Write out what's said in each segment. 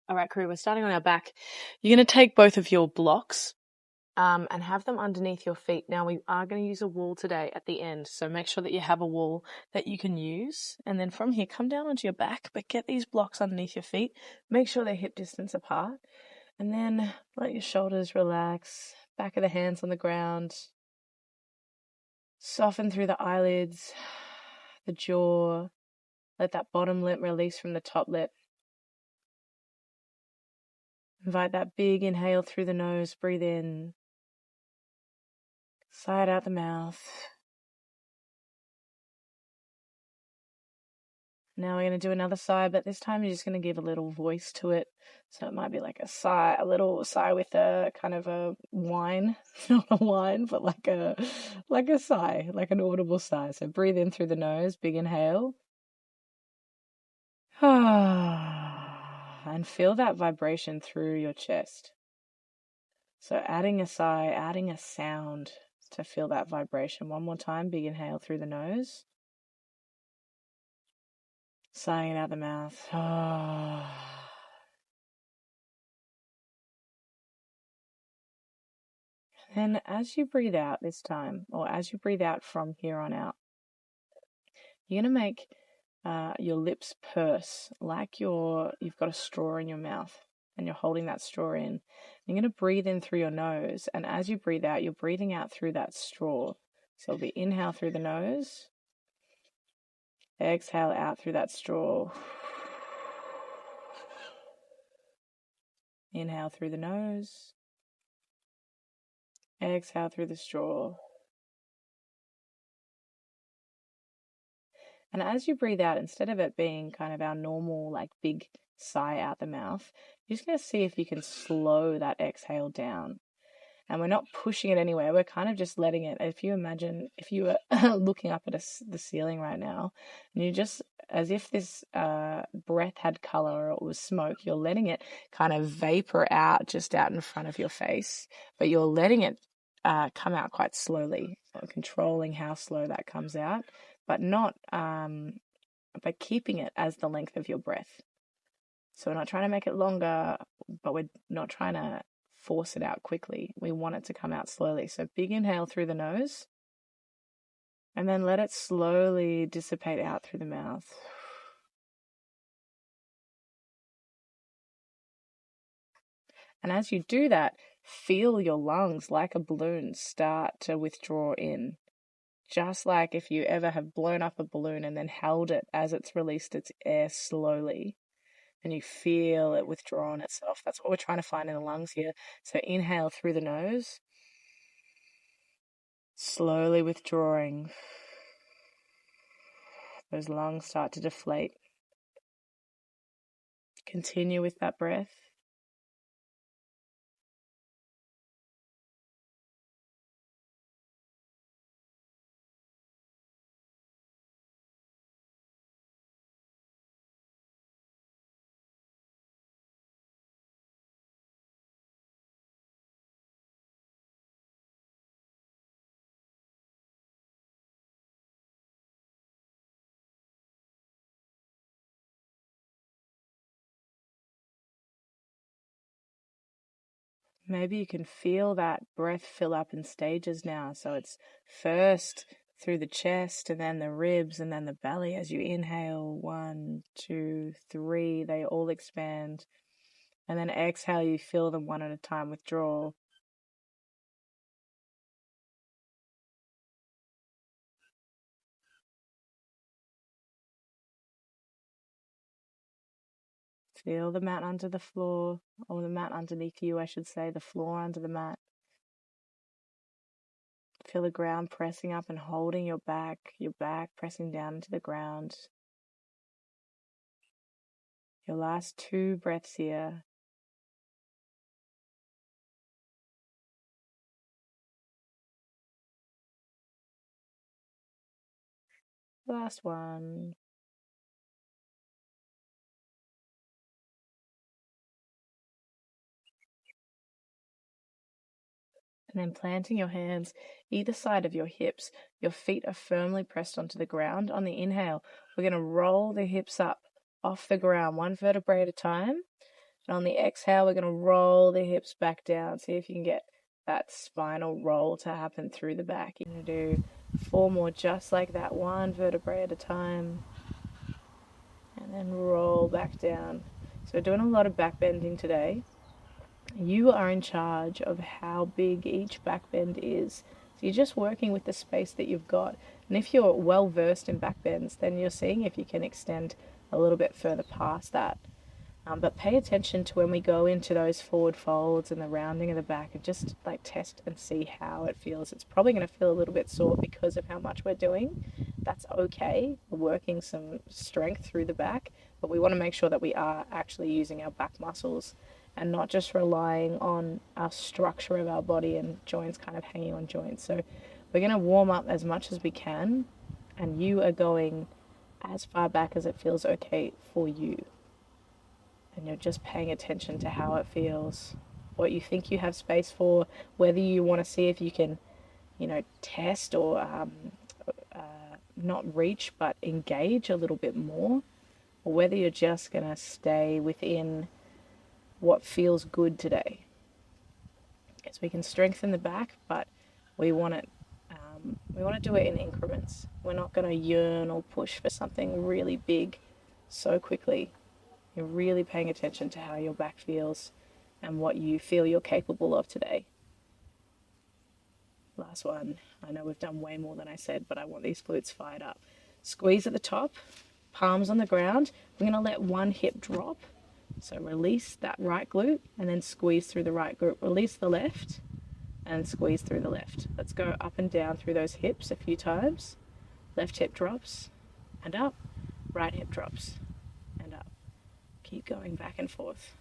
All right, crew, we're starting on our back. You're going to take both of your blocks and have them underneath your feet. Now, we are going to use a wall today at the end, so make sure that you have a wall that you can use. And then from here, come down onto your back, but get these blocks underneath your feet. Make sure they're hip distance apart. And then let your shoulders relax, back of the hands on the ground. Soften through the eyelids, the jaw. Let that bottom lip release from the top lip. Invite that big inhale through the nose. Breathe in. Sigh it out the mouth. Now we're going to do another sigh, but this time you're just going to give a little voice to it. So it might be like a sigh, a little sigh with a kind of a whine. Not a whine, but like a sigh, like an audible sigh. So breathe in through the nose, big inhale. And feel that vibration through your chest. So adding a sigh, adding a sound to feel that vibration. One more time, big inhale through the nose. Sighing it out the mouth. Then as you breathe out this time, or as you breathe out from here on out, you're going to make your lips purse like you've got a straw in your mouth and you're holding that straw in. You're going to breathe in through your nose, and as you breathe out, you're breathing out through that straw. So it'll be inhale through the nose, exhale out through that straw. Inhale through the nose, exhale through the straw. And as you breathe out, instead of it being kind of our normal, like big sigh out the mouth, you're just going to see if you can slow that exhale down. And we're not pushing it anywhere. We're kind of just letting it. If you imagine, if you were looking up at the ceiling right now, and you just, as if this breath had color or it was smoke, you're letting it kind of vapor out just out in front of your face, but you're letting it come out quite slowly, controlling how slow that comes out, but not, but keeping it as the length of your breath. So we're not trying to make it longer, but we're not trying to force it out quickly. We want it to come out slowly. So big inhale through the nose, and then let it slowly dissipate out through the mouth. And as you do that, feel your lungs like a balloon start to withdraw in. Just like if you ever have blown up a balloon and then held it as it's released its air slowly, and you feel it withdraw on itself. That's what we're trying to find in the lungs here. So inhale through the nose, slowly withdrawing. Those lungs start to deflate. Continue with that breath. Maybe you can feel that breath fill up in stages now. So it's first through the chest and then the ribs and then the belly. As you inhale, 1, 2, 3, they all expand. And then exhale, you feel them one at a time withdraw. Feel the mat under the floor, or the mat underneath you, I should say, the floor under the mat. Feel the ground pressing up and holding your back pressing down into the ground. Your last 2 breaths here. Last one. And then planting your hands either side of your hips. Your feet are firmly pressed onto the ground. On the inhale, we're going to roll the hips up off the ground, 1 vertebrae at a time. And on the exhale, we're going to roll the hips back down. See if you can get that spinal roll to happen through the back. You're going to do 4 more just like that, one vertebrae at a time. And then roll back down. So we're doing a lot of back bending today. You are in charge of how big each back bend is. So you're just working with the space that you've got. And if you're well versed in back bends, then you're seeing if you can extend a little bit further past that. But pay attention to when we go into those forward folds and the rounding of the back, and just like test and see how it feels. It's probably going to feel a little bit sore because of how much we're doing. That's okay. We're working some strength through the back, but we want to make sure that we are actually using our back muscles and not just relying on our structure of our body and joints kind of hanging on joints. So we're going to warm up as much as we can, and you are going as far back as it feels okay for you. And you're just paying attention to how it feels, what you think you have space for, whether you want to see if you can, test or not reach but engage a little bit more, or whether you're just going to stay within what feels good today. Because we can strengthen the back, but we want it. We want to do it in increments. We're not going to yearn or push for something really big so quickly. You're really paying attention to how your back feels and what you feel you're capable of today. Last one. I know we've done way more than I said, but I want these glutes fired up. Squeeze at the top, palms on the ground. We're going to let one hip drop. So release that right glute and then squeeze through the right glute. Release the left and squeeze through the left. Let's go up and down through those hips a few times. Left hip drops and up. Right hip drops and up. Keep going back and forth.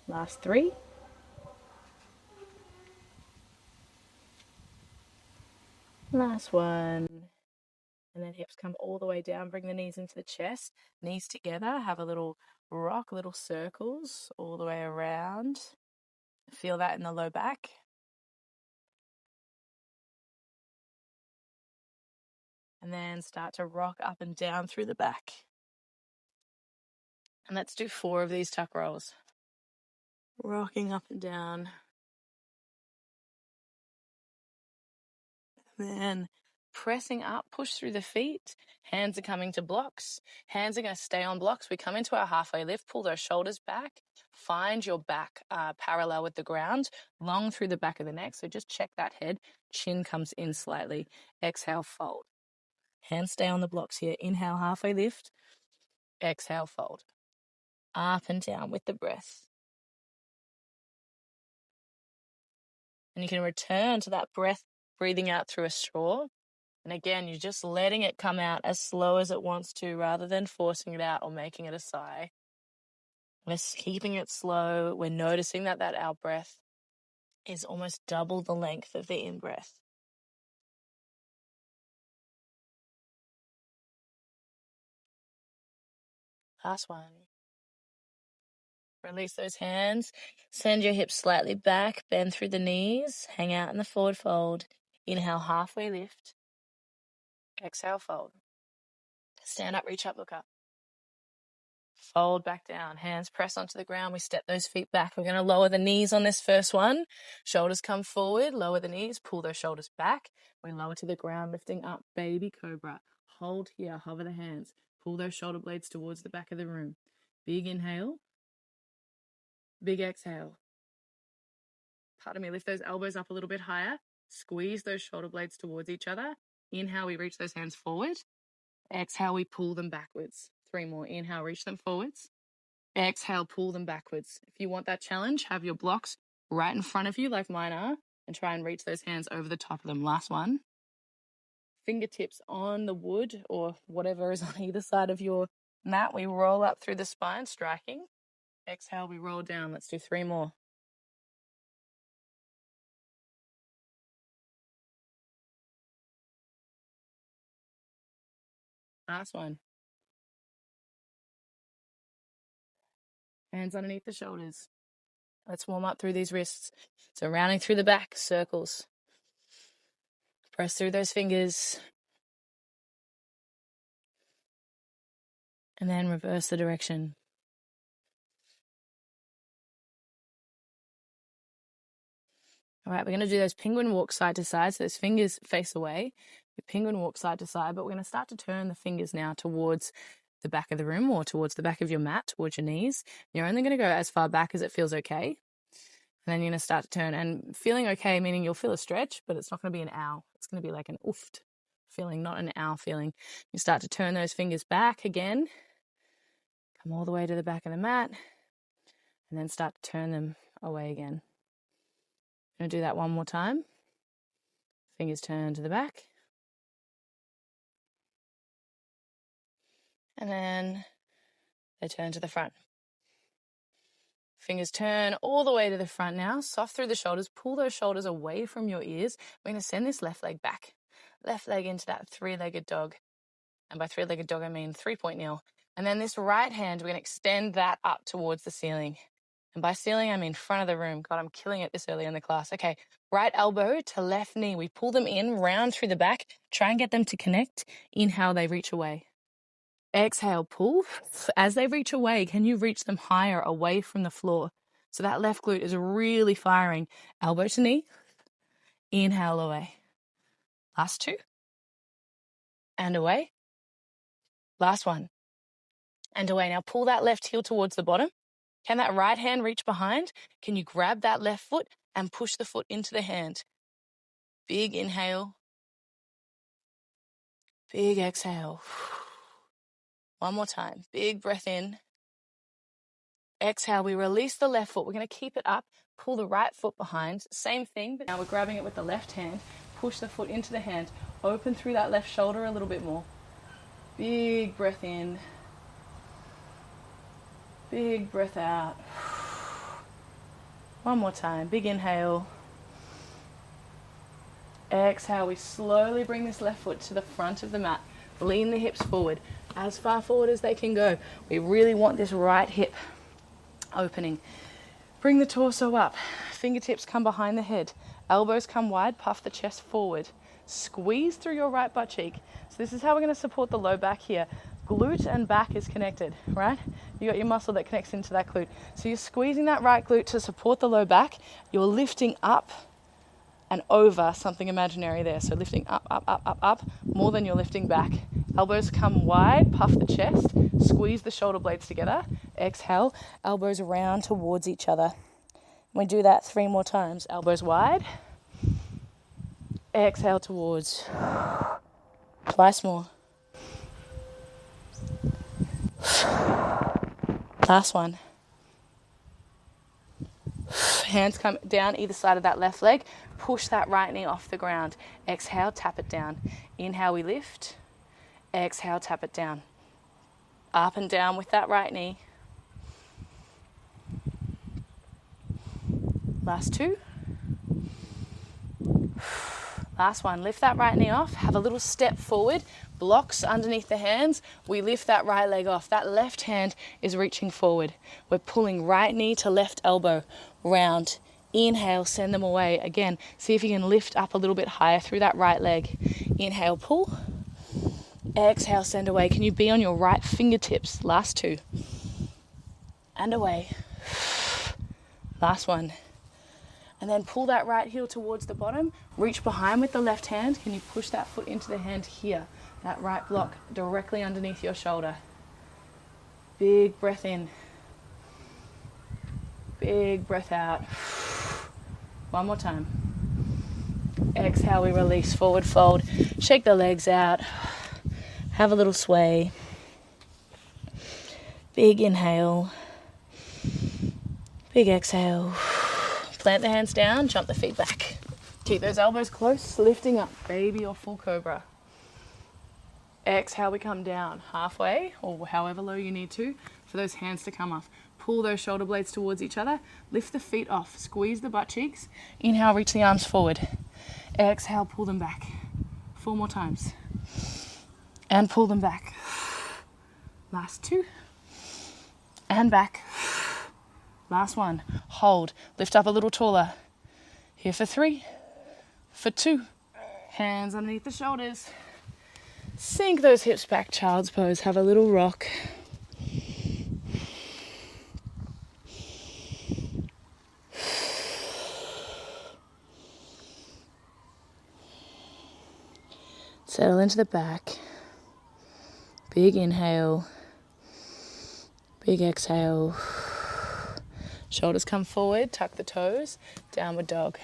Last 3. Last one. And then hips come all the way down. Bring the knees into the chest. Knees together. Have a little rock, little circles all the way around. Feel that in the low back. And then start to rock up and down through the back. And let's do 4 of these tuck rolls. Rocking up and down. Then pressing up, push through the feet. Hands are coming to blocks. Hands are going to stay on blocks. We come into our halfway lift, pull those shoulders back. Find your back parallel with the ground, long through the back of the neck. So just check that head. Chin comes in slightly. Exhale, fold. Hands stay on the blocks here. Inhale, halfway lift. Exhale, fold. Up and down with the breath. And you can return to that breath, breathing out through a straw. And again, you're just letting it come out as slow as it wants to rather than forcing it out or making it a sigh. We're keeping it slow. We're noticing that out breath is almost double the length of the in-breath. Last one. Release those hands. Send your hips slightly back. Bend through the knees. Hang out in the forward fold. Inhale, halfway lift. Exhale, fold. Stand up, reach up, look up. Fold back down. Hands press onto the ground. We step those feet back. We're going to lower the knees on this first one. Shoulders come forward. Lower the knees. Pull those shoulders back. We lower to the ground, lifting up. Baby cobra. Hold here. Hover the hands. Pull those shoulder blades towards the back of the room. Big inhale. Big exhale. Pardon me. Lift those elbows up a little bit higher. Squeeze those shoulder blades towards each other. Inhale, we reach those hands forward. Exhale, we pull them backwards. 3 more. Inhale, reach them forwards. Exhale, pull them backwards. If you want that challenge, have your blocks right in front of you like mine are and try and reach those hands over the top of them. Last one. Fingertips on the wood or whatever is on either side of your mat. We roll up through the spine, striking. Exhale, we roll down. Let's do 3 more. Last one. Hands underneath the shoulders. Let's warm up through these wrists. So rounding through the back, circles. Press through those fingers. And then reverse the direction. All right, we're going to do those penguin walks side to side. So those fingers face away. We penguin walk side to side, but we're going to start to turn the fingers now towards the back of the room or towards the back of your mat, towards your knees. You're only going to go as far back as it feels okay. And then you're going to start to turn. And feeling okay, meaning you'll feel a stretch, but it's not going to be an ow. It's going to be like an ooft feeling, not an ow feeling. You start to turn those fingers back again. Come all the way to the back of the mat. And then start to turn them away again. I'm going to do that one more time. Fingers turn to the back. And then they turn to the front. Fingers turn all the way to the front now. Soft through the shoulders. Pull those shoulders away from your ears. We're going to send this left leg back. Left leg into that three-legged dog. And by three-legged dog, I mean three-point kneel. And then this right hand, we're going to extend that up towards the ceiling. And by ceiling, I mean front of the room. God, I'm killing it this early in the class. Okay, right elbow to left knee. We pull them in, round through the back. Try and get them to connect. Inhale, they reach away. Exhale, pull. As they reach away, can you reach them higher away from the floor? So that left glute is really firing. Elbow to knee. Inhale away. Last two. And away. Last one. And away. Now pull that left heel towards the bottom. Can that right hand reach behind? Can you grab that left foot and push the foot into the hand? Big inhale. Big exhale. One more time. Big breath in. Exhale. We release the left foot. We're going to keep it up. Pull the right foot behind. Same thing, but now we're grabbing it with the left hand. Push the foot into the hand. Open through that left shoulder a little bit more. Big breath in. Big breath out. One more time. Big inhale. Exhale. We slowly bring this left foot to the front of the mat. Lean the hips forward, as far forward as they can go. We really want this right hip opening. Bring the torso up. Fingertips come behind the head. Elbows come wide. Puff the chest forward. Squeeze through your right butt cheek. So this is how we're going to support the low back here. Glute and back is connected, right? You got your muscle that connects into that glute. So you're squeezing that right glute to support the low back. You're lifting up and over something imaginary there. So lifting up, up, up, up, up, more than you're lifting back. Elbows come wide, puff the chest, squeeze the shoulder blades together. Exhale, elbows around towards each other. We do that 3 more times. Elbows wide. Exhale towards. Twice more. Last one. Hands come down either side of that left leg. Push that right knee off the ground. Exhale, tap it down. Inhale, we lift. Exhale, tap it down. Up and down with that right knee. Last two. Last one. Lift that right knee off. Have a little step forward. Blocks underneath the hands. We lift that right leg off. That left hand is reaching forward. We're pulling right knee to left elbow. Round. Inhale, send them away. Again, see if you can lift up a little bit higher through that right leg. Inhale, pull. Exhale, send away. Can you be on your right fingertips? Last two. And away. Last one. And then pull that right heel towards the bottom. Reach behind with the left hand. Can you push that foot into the hand here? That right block directly underneath your shoulder. Big breath in. Big breath out. One more time. Exhale, we release, forward fold. Shake the legs out. Have a little sway. Big inhale. Big exhale. Plant the hands down, jump the feet back. Keep those elbows close, lifting up, baby or full cobra. Exhale, we come down halfway or however low you need to for those hands to come off. Pull those shoulder blades towards each other. Lift the feet off, squeeze the butt cheeks. Inhale, reach the arms forward. Exhale, pull them back. 4 more times. And pull them back. Last two. And back. Last one. Hold. Lift up a little taller. Here for 3. For 2. Hands underneath the shoulders. Sink those hips back, child's pose. Have a little rock. Settle into the back. Big inhale. Big exhale. Shoulders come forward, tuck the toes, downward dog.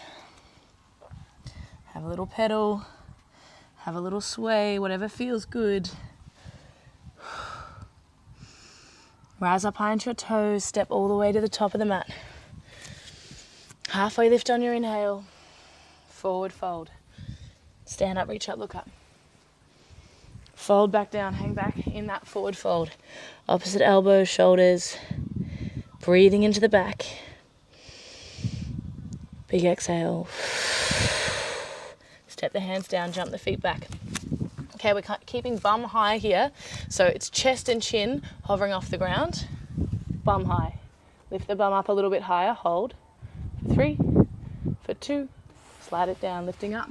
Have a little pedal, have a little sway, whatever feels good. Rise up high into your toes, step all the way to the top of the mat. Halfway lift on your inhale, forward fold. Stand up, reach up, look up. Fold back down, hang back in that forward fold. Opposite elbows, shoulders, breathing into the back. Big exhale. Step the hands down, jump the feet back. Okay, we're keeping bum high here. So it's chest and chin hovering off the ground. Bum high. Lift the bum up a little bit higher, hold. For 3, for 2, slide it down, lifting up.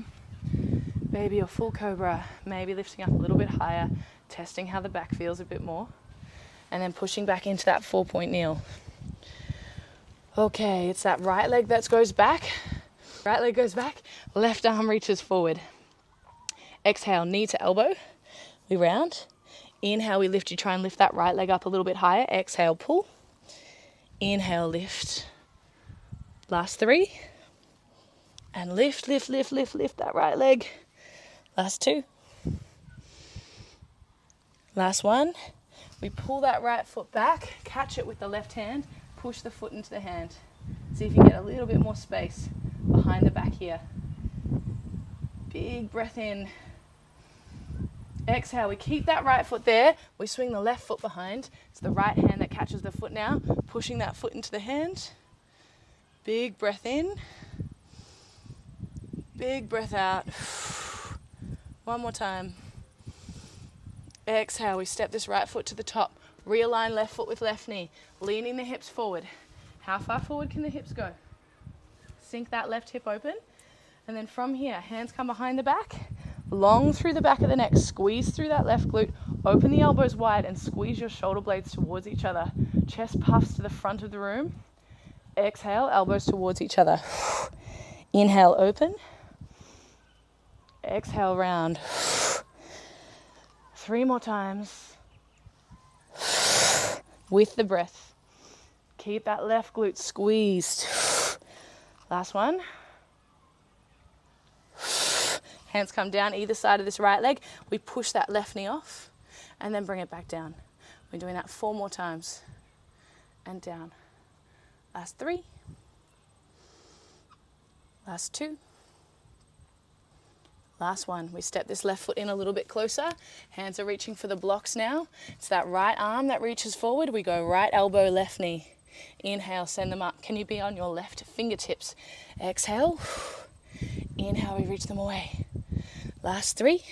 Maybe a full cobra, maybe lifting up a little bit higher, testing how the back feels a bit more. And then pushing back into that 4-point kneel. Okay, it's that right leg that goes back. Right leg goes back, left arm reaches forward. Exhale, knee to elbow. We round. Inhale, we lift. You try and lift that right leg up a little bit higher. Exhale, pull. Inhale, lift. Last 3. And lift, lift, lift, lift, lift that right leg. Last 2. Last 1. We pull that right foot back, catch it with the left hand, push the foot into the hand. See if you can get a little bit more space behind the back here. Big breath in. Exhale, we keep that right foot there. We swing the left foot behind. It's the right hand that catches the foot now, pushing that foot into the hand. Big breath in. Big breath out. One more time. Exhale, we step this right foot to the top. Realign left foot with left knee. Leaning the hips forward. How far forward can the hips go? Sink that left hip open. And then from here, hands come behind the back. Long through the back of the neck. Squeeze through that left glute. Open the elbows wide and squeeze your shoulder blades towards each other. Chest puffs to the front of the room. Exhale, elbows towards each other. Inhale, open. Exhale, round. 3 more times. With the breath. Keep that left glute squeezed. Last one. Hands come down either side of this right leg. We push that left knee off and then bring it back down. We're doing that 4 more times. And down. Last 3. Last 2. Last 1. We step this left foot in a little bit closer. Hands are reaching for the blocks now. It's that right arm that reaches forward. We go right elbow, left knee. Inhale, send them up. Can you be on your left fingertips? Exhale. Inhale, we reach them away. Last 3.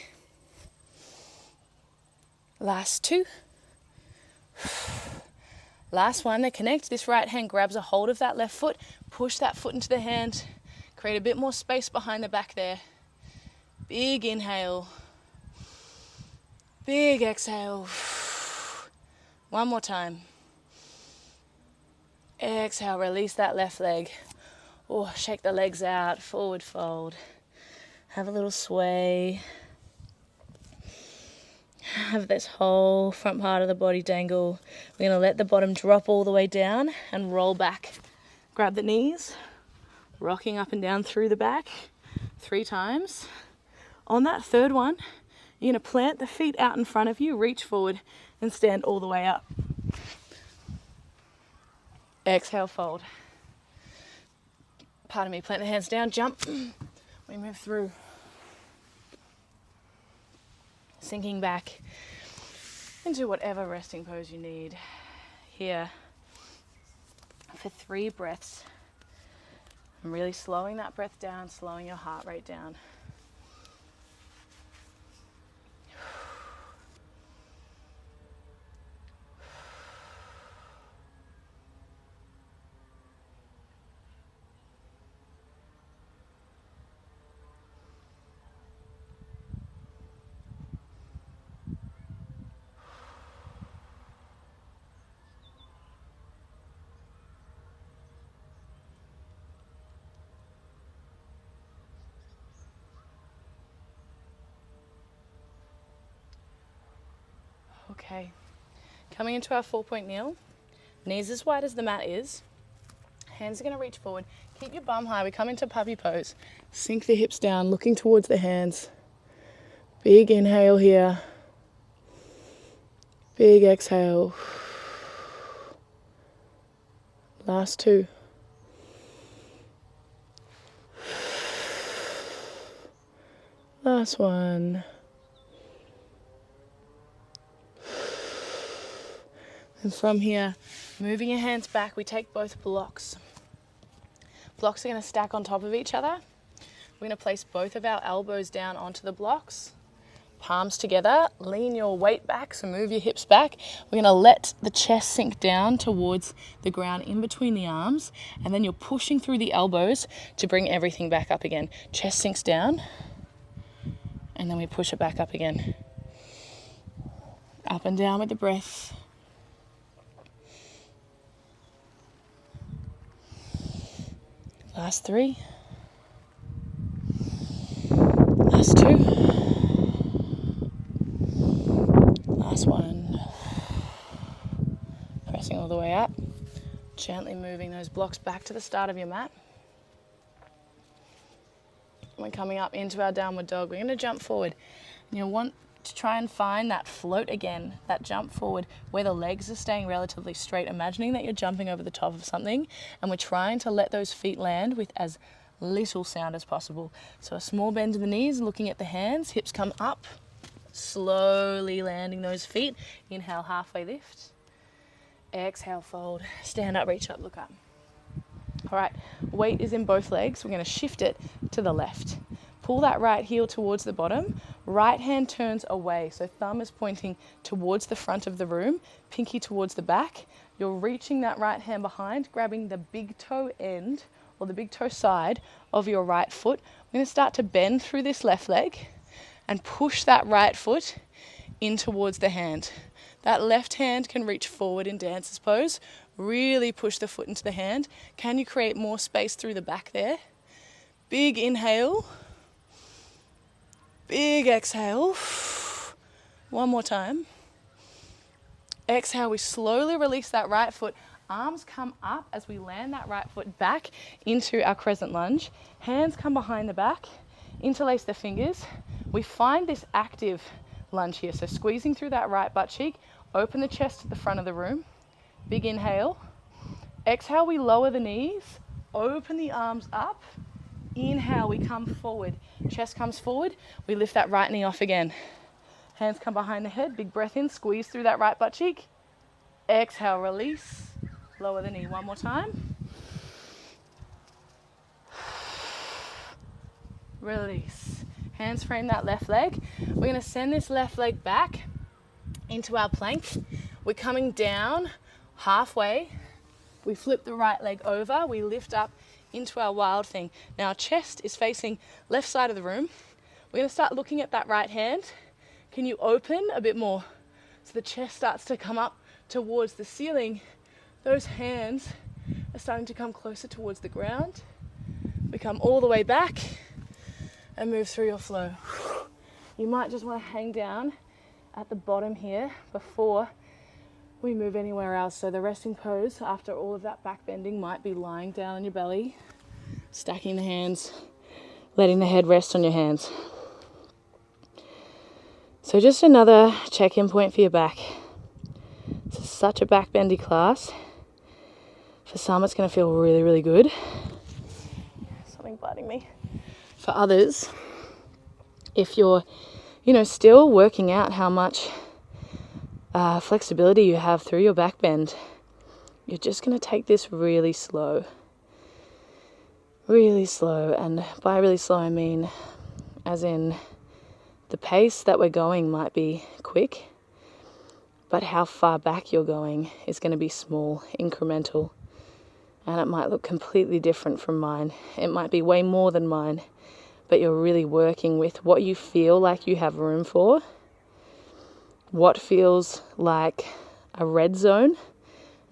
Last 2. Last 1. They connect. This right hand grabs a hold of that left foot. Push that foot into the hand. Create a bit more space behind the back there. Big inhale. Big exhale. One more time. Exhale, release that left leg. Oh, shake the legs out, forward fold. Have a little sway. Have this whole front part of the body dangle. We're going to let the bottom drop all the way down and roll back. Grab the knees, rocking up and down through the back 3 times. On that 3rd one, you're going to plant the feet out in front of you, reach forward and stand all the way up. Exhale, fold. Pardon me, plant the hands down, jump. We move through. Sinking back into whatever resting pose you need. Here for 3 breaths. I'm really slowing that breath down, slowing your heart rate down. Okay. Coming into our 4-point kneel. Knees as wide as the mat is. Hands are going to reach forward. Keep your bum high. We come into puppy pose. Sink the hips down, looking towards the hands. Big inhale here. Big exhale. Last 2. Last 1. And from here, moving your hands back, we take both blocks. Blocks are going to stack on top of each other. We're going to place both of our elbows down onto the blocks. Palms together, lean your weight back, so move your hips back. We're going to let the chest sink down towards the ground in between the arms, and then you're pushing through the elbows to bring everything back up again. Chest sinks down, and then we push it back up again. Up and down with the breath. Last 3. Last 2. Last 1. Pressing all the way up. Gently moving those blocks back to the start of your mat. We're coming up into our downward dog. We're going to jump forward. You want to try and find that float again, that jump forward where the legs are staying relatively straight, imagining that you're jumping over the top of something, and we're trying to let those feet land with as little sound as possible. So a small bend in the knees, looking at the hands, hips come up, slowly landing those feet. Inhale, halfway lift. Exhale, fold. Stand up, reach up, look up. All right, weight is in both legs. We're going to shift it to the left. Pull that right heel towards the bottom. Right hand turns away. So thumb is pointing towards the front of the room, pinky towards the back. You're reaching that right hand behind, grabbing the big toe end or the big toe side of your right foot. We're going to start to bend through this left leg and push that right foot in towards the hand. That left hand can reach forward in dancer's pose. Really push the foot into the hand. Can you create more space through the back there? Big inhale. Big exhale. One more time. Exhale, we slowly release that right foot. Arms come up as we land that right foot back into our crescent lunge. Hands come behind the back. Interlace the fingers. We find this active lunge here. So squeezing through that right butt cheek. Open the chest to the front of the room. Big inhale. Exhale, we lower the knees. Open the arms up. Inhale, we come forward. Chest comes forward. We lift that right knee off again. Hands come behind the head. Big breath in. Squeeze through that right butt cheek. Exhale, release. Lower the knee. One more time. Release. Hands frame that left leg. We're going to send this left leg back into our plank. We're coming down halfway. We flip the right leg over. We lift up into our wild thing. Now our chest is facing left side of the room. We're going to start looking at that right hand. Can you open a bit more so the chest starts to come up towards the ceiling? Those hands are starting to come closer towards the ground. We come all the way back and move through your flow. You might just want to hang down at the bottom here before we move anywhere else. So the resting pose after all of that back bending might be lying down on your belly, stacking the hands, letting the head rest on your hands. So just another check-in point for your back. This is such a back bendy class. For some it's going to feel really, really good. Something biting me. For others, if you're, still working out how much flexibility you have through your back bend, you're just going to take this really slow. Really slow. And by really slow, I mean as in the pace that we're going might be quick, but how far back you're going is going to be small, incremental. And it might look completely different from mine. It might be way more than mine, but you're really working with what you feel like you have room for, what feels like a red zone,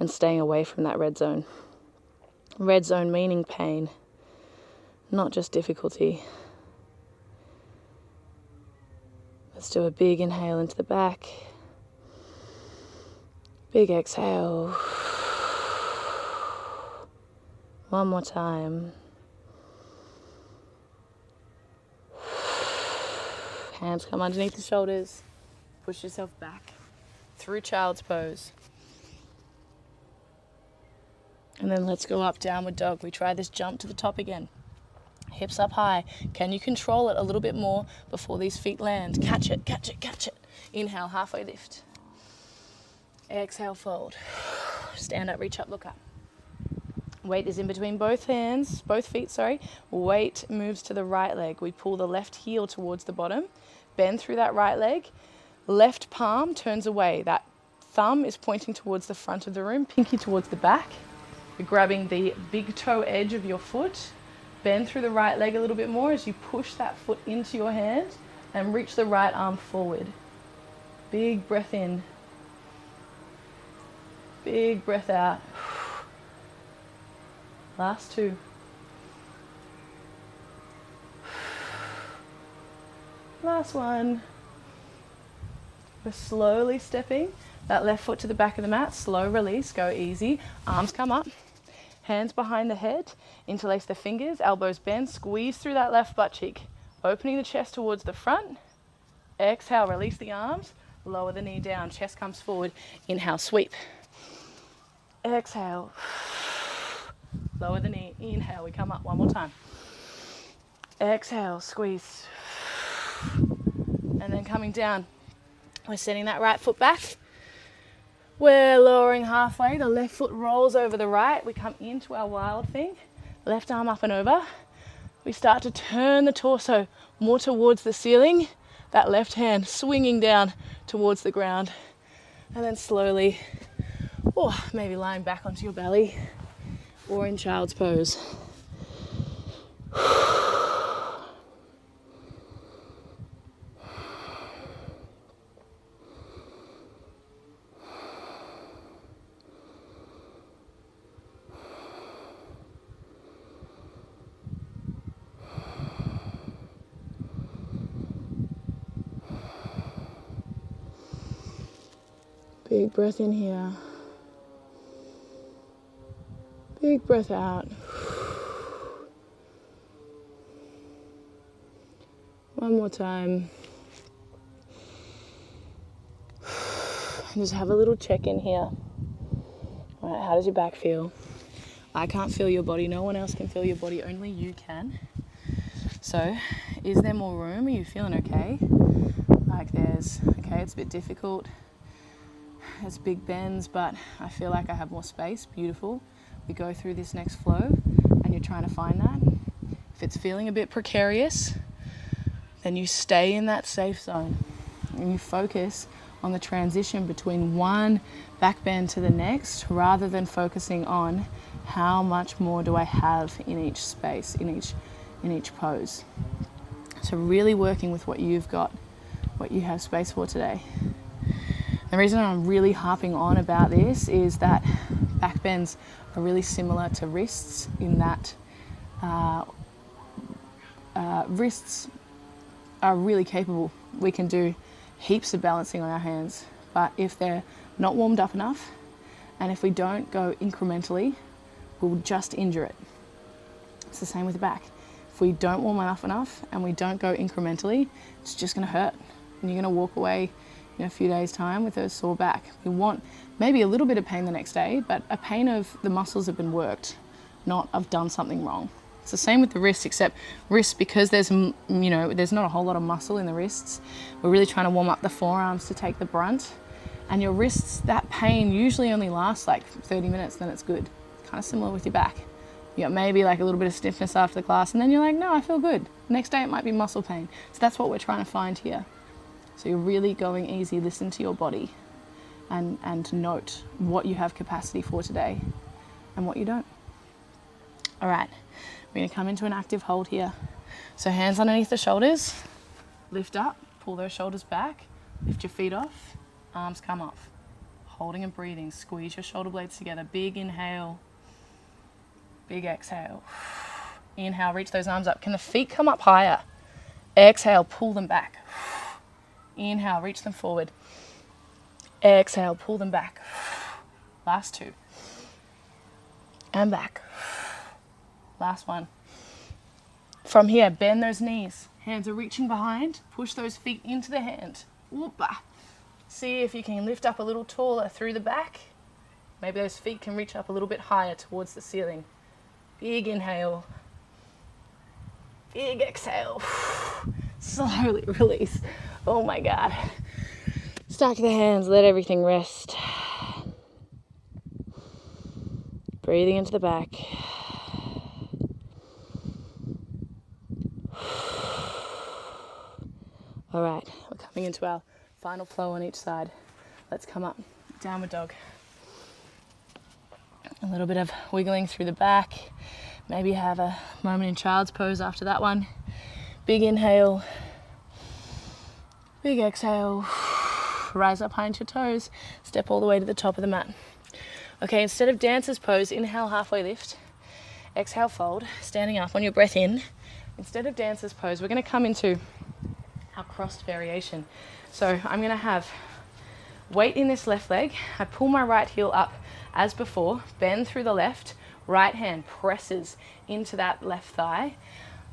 and staying away from that red zone. Red zone meaning pain, not just difficulty. Let's do a big inhale into the back. Big exhale. One more time. Hands come underneath the shoulders. Push yourself back through child's pose. And then let's go up, downward dog. We try this jump to the top again. Hips up high. Can you control it a little bit more before these feet land? Catch it, catch it, catch it. Inhale, halfway lift. Exhale, fold. Stand up, reach up, look up. Weight is in between both feet. Weight moves to the right leg. We pull the left heel towards the bottom. Bend through that right leg. Left palm turns away. That thumb is pointing towards the front of the room, pinky towards the back. You're grabbing the big toe edge of your foot. Bend through the right leg a little bit more as you push that foot into your hand and reach the right arm forward. Big breath in. Big breath out. Last two. Last one. We're slowly stepping that left foot to the back of the mat. Slow release, go easy. Arms come up. Hands behind the head. Interlace the fingers, elbows bend. Squeeze through that left butt cheek. Opening the chest towards the front. Exhale, release the arms. Lower the knee down. Chest comes forward. Inhale, sweep. Exhale. Lower the knee. Inhale, we come up one more time. Exhale, squeeze. And then coming down. We're sending that right foot back. We're lowering halfway. The left foot rolls over the right. We come into our wild thing. Left arm up and over. We start to turn the torso more towards the ceiling. That left hand swinging down towards the ground. And then slowly, maybe lying back onto your belly or in child's pose. Big breath in here. Big breath out. One more time. And just have a little check in here. All right, how does your back feel? I can't feel your body. No one else can feel your body. Only you can. So, is there more room? Are you feeling okay? It's a bit difficult. There's big bends, but I feel like I have more space. Beautiful. We go through this next flow and you're trying to find that. If it's feeling a bit precarious, then you stay in that safe zone and you focus on the transition between one back bend to the next, rather than focusing on how much more do I have in each space, in each pose. So really working with what you've got, what you have space for today. The reason I'm really harping on about this is that back bends are really similar to wrists in that wrists are really capable. We can do heaps of balancing on our hands, but if they're not warmed up enough, and if we don't go incrementally, we'll just injure it. It's the same with the back. If we don't warm it up enough and we don't go incrementally, it's just going to hurt, and you're going to walk away in a few days' time with a sore back. We want maybe a little bit of pain the next day, but a pain of the muscles have been worked, not I've done something wrong. It's the same with the wrists, except wrists, because there's not a whole lot of muscle in the wrists. We're really trying to warm up the forearms to take the brunt. And your wrists, that pain usually only lasts like 30 minutes, then it's good. Kind of similar with your back. You got maybe like a little bit of stiffness after the class, and then you're like, no, I feel good. The next day it might be muscle pain. So that's what we're trying to find here. So you're really going easy. Listen to your body and note what you have capacity for today and what you don't. All right, we're going to come into an active hold here. So hands underneath the shoulders, lift up, pull those shoulders back, lift your feet off, arms come off. Holding and breathing, squeeze your shoulder blades together. Big inhale, big exhale. Inhale, reach those arms up. Can the feet come up higher? Exhale, pull them back. Inhale, reach them forward. Exhale, pull them back. Last 2. And back. Last one. From here, bend those knees. Hands are reaching behind. Push those feet into the hand. Whoop-a. See if you can lift up a little taller through the back. Maybe those feet can reach up a little bit higher towards the ceiling. Big inhale. Big exhale. Slowly release. Oh my God. Stack the hands, let everything rest. Breathing into the back. All right, we're coming into our final flow on each side. Let's come up, downward dog. A little bit of wiggling through the back. Maybe have a moment in child's pose after that one. Big inhale. Big exhale. Rise up high into your toes. Step all the way to the top of the mat. Okay, instead of dancer's pose, inhale, halfway lift. Exhale, fold. Standing up on your breath in. Instead of dancer's pose, we're going to come into our crossed variation. So I'm going to have weight in this left leg. I pull my right heel up as before. Bend through the left. Right hand presses into that left thigh.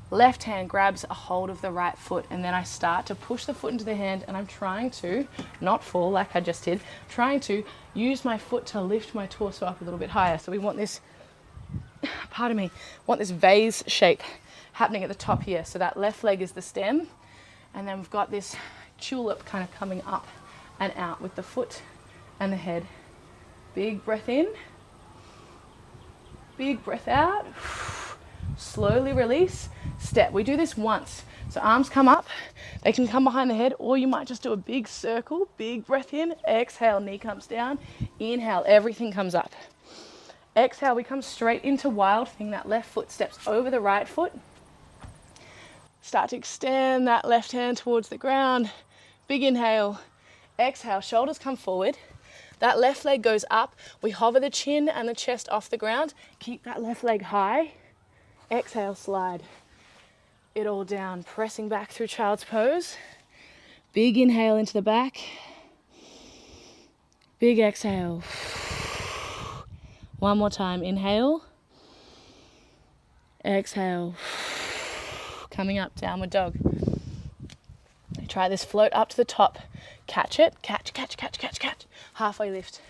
Left hand grabs a hold of the right foot, and then I start to push the foot into the hand, and I'm trying to not fall like I just did, trying to use my foot to lift my torso up a little bit higher. So we want this, want this vase shape happening at the top here. So that left leg is the stem, and then we've got this tulip kind of coming up and out with the foot and the head. Big breath in, big breath out. Slowly release, step. We do this once. So arms come up, they can come behind the head, or you might just do a big circle, big breath in, exhale, knee comes down, inhale, everything comes up. Exhale, we come straight into wild thing. That left foot steps over the right foot. Start to extend that left hand towards the ground. Big inhale, exhale, shoulders come forward. That left leg goes up. We hover the chin and the chest off the ground. Keep that left leg high. Exhale, slide it all down, pressing back through child's pose. Big inhale into the back. Big exhale. One more time, inhale. Exhale. Coming up, downward dog. Try this, float up to the top. Catch it, catch. Halfway lift.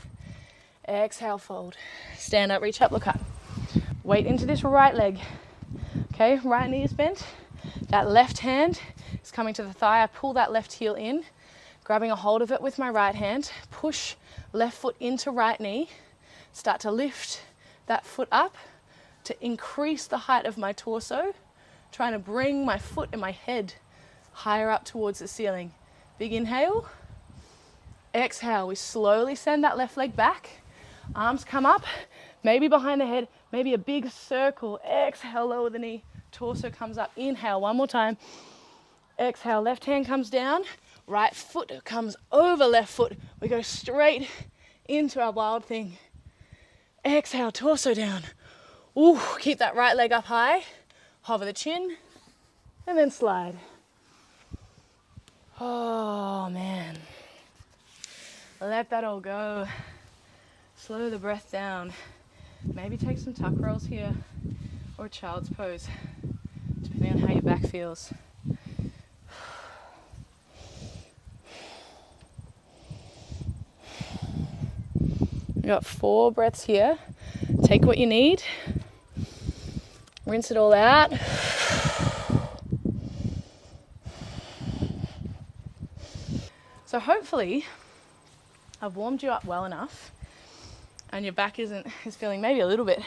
Exhale, fold. Stand up, reach up, look up. Weight into this right leg. Okay, right knee is bent. That left hand is coming to the thigh. I pull that left heel in, grabbing a hold of it with my right hand. Push left foot into right knee. Start to lift that foot up to increase the height of my torso. Trying to bring my foot and my head higher up towards the ceiling. Big inhale. Exhale, we slowly send that left leg back. Arms come up, maybe behind the head, maybe a big circle. Exhale, lower the knee. Torso comes up. Inhale, one more time. Exhale, left hand comes down. Right foot comes over left foot. We go straight into our wild thing. Exhale, torso down. Ooh, keep that right leg up high. Hover the chin, and then slide. Oh, man. Let that all go. Slow the breath down. Maybe take some tuck rolls here, or child's pose, depending on how your back feels. We've got 4 breaths here. Take what you need. Rinse it all out. So hopefully I've warmed you up well enough and your back is feeling maybe a little bit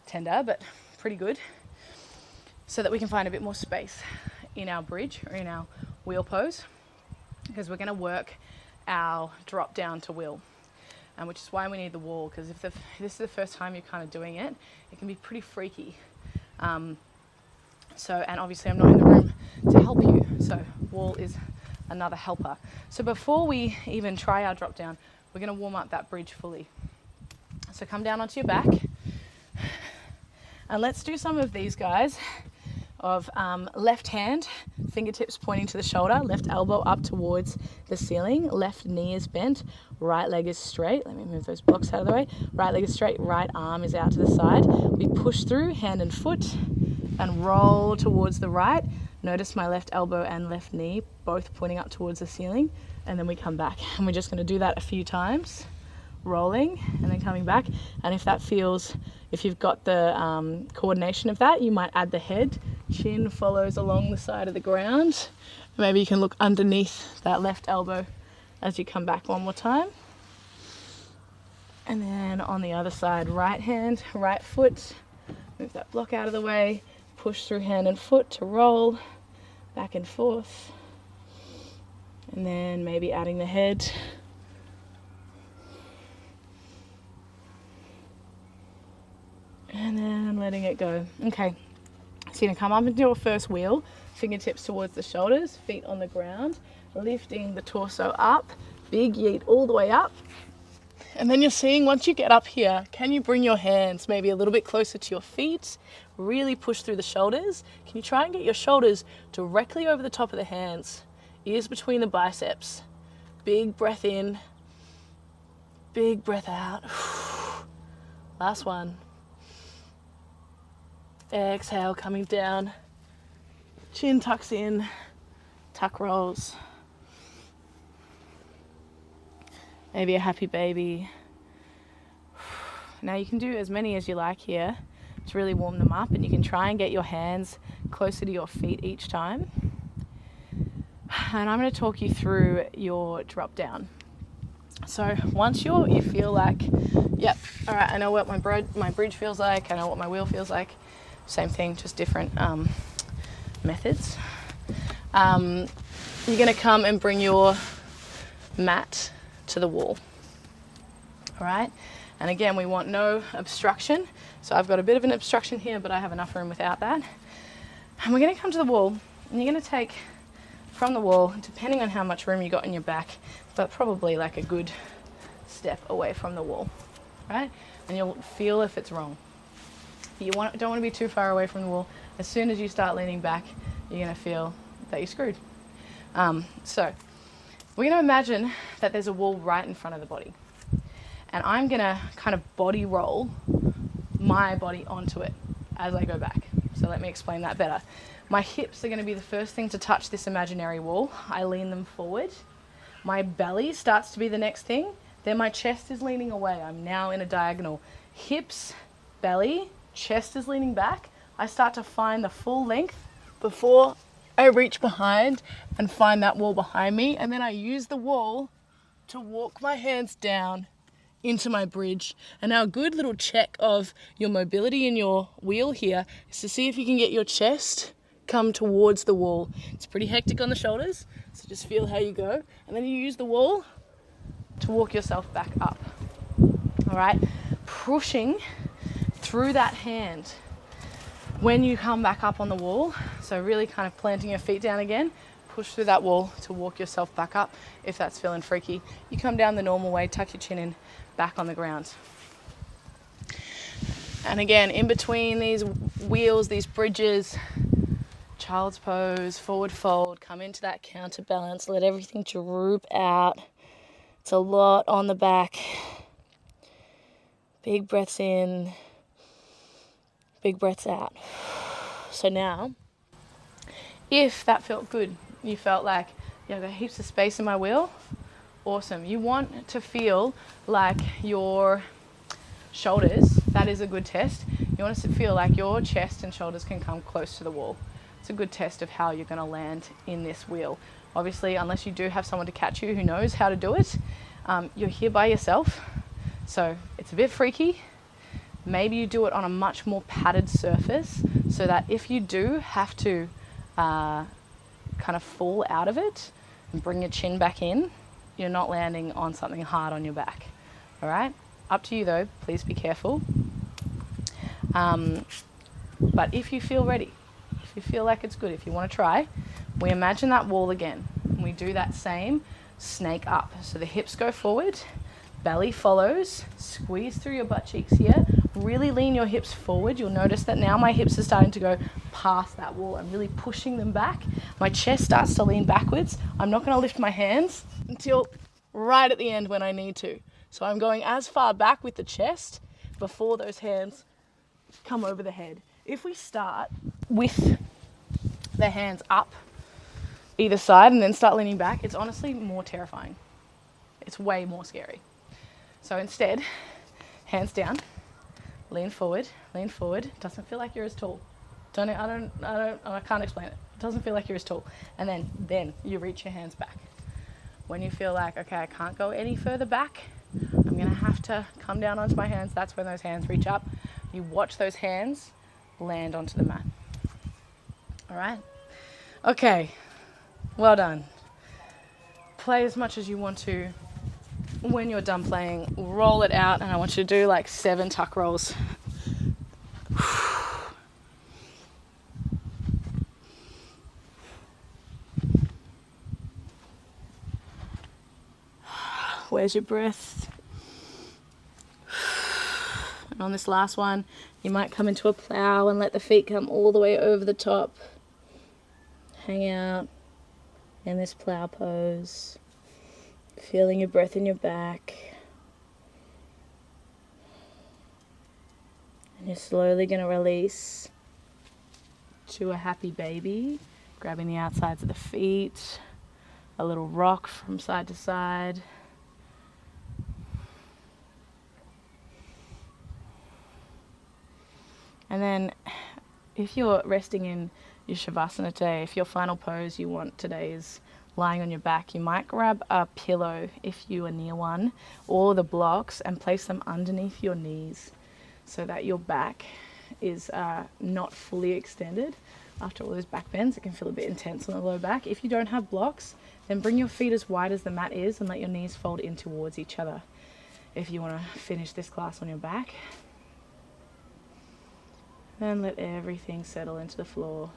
tender, but pretty good, so that we can find a bit more space in our bridge or in our wheel pose, because we're going to work our drop down to wheel, and which is why we need the wall, because if this is the first time you're kind of doing it, it can be pretty freaky. And obviously I'm not in the room to help you, so wall is another helper. So before we even try our drop down, we're going to warm up that bridge fully. So come down onto your back, and let's do some of these guys of left hand, fingertips pointing to the shoulder, left elbow up towards the ceiling, left knee is bent, right leg is straight. Let me move those blocks out of the way. Right leg is straight, right arm is out to the side. We push through hand and foot and roll towards the right. Notice my left elbow and left knee both pointing up towards the ceiling, and then we come back. And we're just going to do that a few times, rolling and then coming back. And if that feels, if you've got the coordination of that, you might add the head. Chin follows along the side of the ground. Maybe you can look underneath that left elbow as you come back one more time. And then on the other side, right hand, right foot. Move that block out of the way. Push through hand and foot to roll back and forth. And then maybe adding the head. And then letting it go. Okay. So you're going to come up and do a first wheel, fingertips towards the shoulders, feet on the ground, lifting the torso up, big yeet all the way up. And then you're seeing, once you get up here, can you bring your hands maybe a little bit closer to your feet, really push through the shoulders? Can you try and get your shoulders directly over the top of the hands, ears between the biceps? Big breath in, big breath out. Last one. Exhale, coming down, chin tucks in, tuck rolls. Maybe a happy baby. Now you can do as many as you like here to really warm them up, and you can try and get your hands closer to your feet each time. And I'm going to talk you through your drop down. So once you feel like, yep, all right, I know what my bridge feels like, I know what my wheel feels like. Same thing, just different methods. You're going to come and bring your mat to the wall. All right? And again, we want no obstruction. So I've got a bit of an obstruction here, but I have enough room without that. And we're going to come to the wall, and you're going to take from the wall, depending on how much room you got in your back, but probably like a good step away from the wall, right? And you'll feel if it's wrong. You don't want to be too far away from the wall. As soon as you start leaning back, you're going to feel that you're screwed. So we're going to imagine that there's a wall right in front of the body. And I'm going to kind of body roll my body onto it as I go back. So let me explain that better. My hips are going to be the first thing to touch this imaginary wall. I lean them forward. My belly starts to be the next thing. Then my chest is leaning away. I'm now in a diagonal. Hips, belly, chest is leaning back. I start to find the full length before I reach behind and find that wall behind me. And then I use the wall to walk my hands down into my bridge. And now a good little check of your mobility in your wheel here is to see if you can get your chest come towards the wall. It's pretty hectic on the shoulders, so just feel how you go. And then you use the wall to walk yourself back up. All right, pushing through that hand when you come back up on the wall. So really kind of planting your feet down again, push through that wall to walk yourself back up. If that's feeling freaky, you come down the normal way, tuck your chin in, back on the ground. And again, in between these wheels, these bridges, child's pose, forward fold, come into that counterbalance, let everything droop out. It's a lot on the back. Big breaths in, big breaths out. So now, if that felt good, you felt like, yeah, I've got heaps of space in my wheel, awesome. You want to feel like your shoulders, that is a good test. You want to feel like your chest and shoulders can come close to the wall. It's a good test of how you're going to land in this wheel. Obviously, unless you do have someone to catch you who knows how to do it, you're here by yourself. So it's a bit freaky. Maybe you do it on a much more padded surface so that if you do have to kind of fall out of it and bring your chin back in, you're not landing on something hard on your back. All right? Up to you though, please be careful. But if you feel ready, if you feel like it's good, if you want to try, we imagine that wall again. We do that same snake up. So the hips go forward, Belly follows. Squeeze through your butt cheeks here. Really lean your hips forward. You'll notice that now my hips are starting to go past that wall. I'm really pushing them back. My chest starts to lean backwards. I'm not going to lift my hands until right at the end when I need to. So I'm going as far back with the chest before those hands come over the head. If we start with the hands up either side and then start leaning back, it's honestly more terrifying. It's way more scary. So instead, hands down, lean forward. Doesn't feel like you're as tall. I can't explain it. It doesn't feel like you're as tall. And then you reach your hands back. When you feel like, okay, I can't go any further back, I'm gonna have to come down onto my hands. That's when those hands reach up. You watch those hands land onto the mat. All right? Okay, well done. Play as much as you want to. When you're done playing, roll it out, and I want you to do like 7 tuck rolls. Where's your breath? And on this last one, you might come into a plow and let the feet come all the way over the top. Hang out in this plow pose. Feeling your breath in your back. And you're slowly going to release to a happy baby, grabbing the outsides of the feet, a little rock from side to side. And then if you're resting in your Shavasana today, if your final pose you want today is lying on your back, you might grab a pillow if you are near one, or the blocks, and place them underneath your knees so that your back is not fully extended. After all those back bends, it can feel a bit intense on the low back. If you don't have blocks, then bring your feet as wide as the mat is and let your knees fold in towards each other if you want to finish this class on your back. And let everything settle into the floor.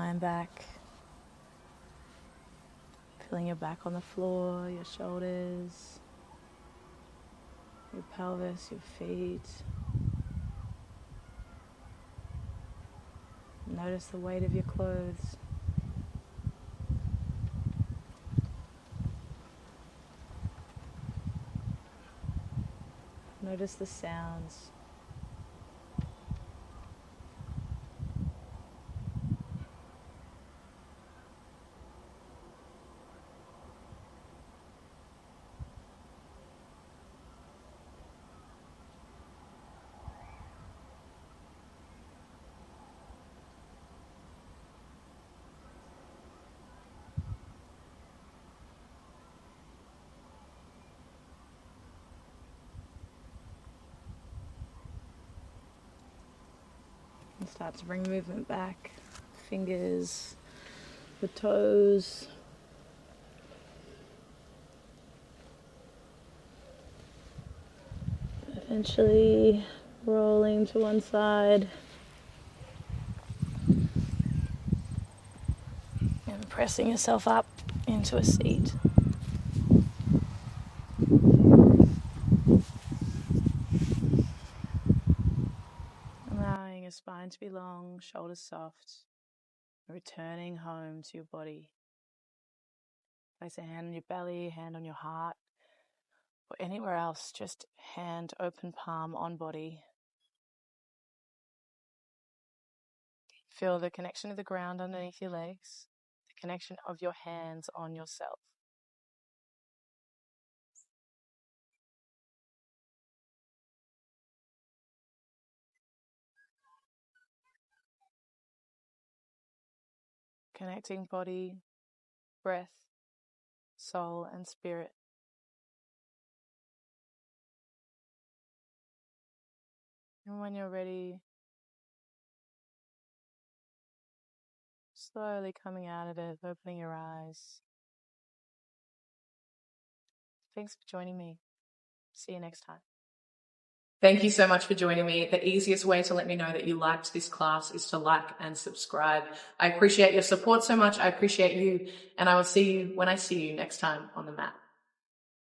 spine back. Feeling your back on the floor, your shoulders, your pelvis, your feet. Notice the weight of your clothes. Notice the sounds. And start to bring movement back. Fingers, the toes. Eventually rolling to one side. And pressing yourself up into a seat. Allowing your spine to be long, shoulders soft. Returning home to your body. Place a hand on your belly, hand on your heart, or anywhere else, just hand, open palm on body. Feel the connection of the ground underneath your legs, the connection of your hands on yourself. Connecting body, breath, soul, and spirit. And when you're ready, slowly coming out of it, opening your eyes. Thanks for joining me. See you next time. Thank you so much for joining me. The easiest way to let me know that you liked this class is to like and subscribe. I appreciate your support so much. I appreciate you, and I will see you when I see you next time on the mat.